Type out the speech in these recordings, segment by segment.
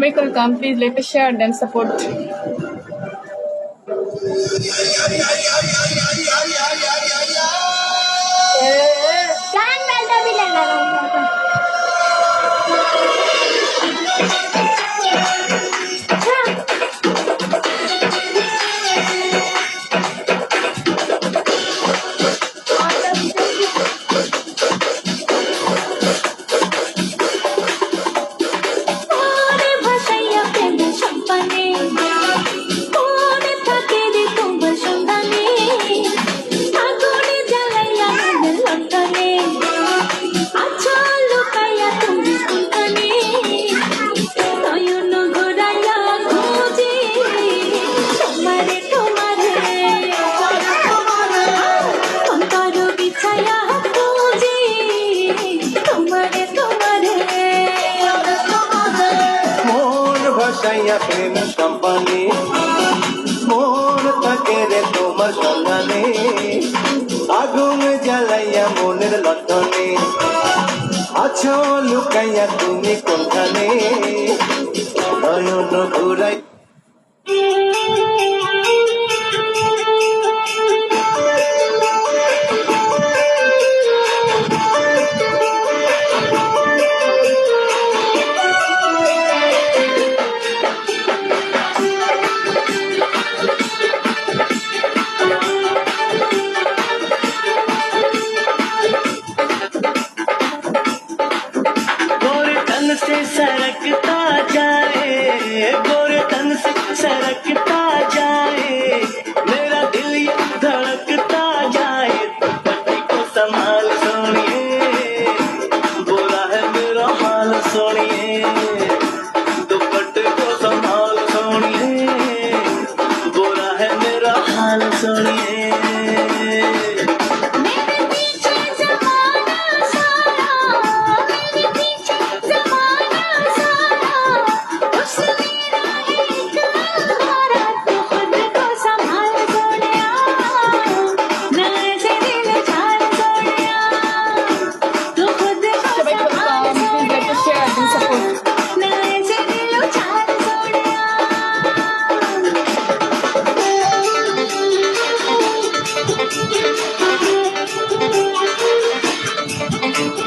Subscribe করতাম, please like, share and support. গান বেলটা দিলে না প্রেম সম্পানে মন থাকে রে তোমার সন্ধানে আগুন জ্বালাইয়া মনের লটনে আছো লুকাইয়া তুমি কোনখানে নয়ন ঘুরাই से सरकता जाए गोरे तन से सरकता जाए मेरा दिल ये धड़कता जाए दुपट्टे को संभाल सोनिए बुरा है मेरा हाल सोनिए दुपट्टे को संभाल सोनिए बुरा है मेरा हाल सोनिए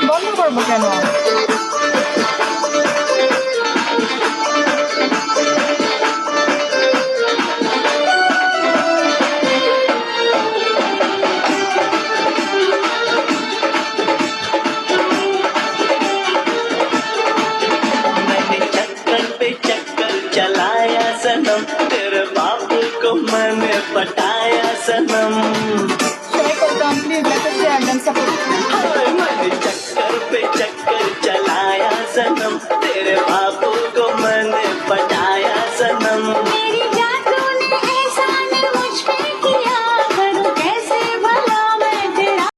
বন্ধ করবো কেন? चलाया सनम तेरे बापू को मैंने पटाया सनम সবাই করতাম, please like share and support. मैंने चक्कर पे चक्कर चलाया सनम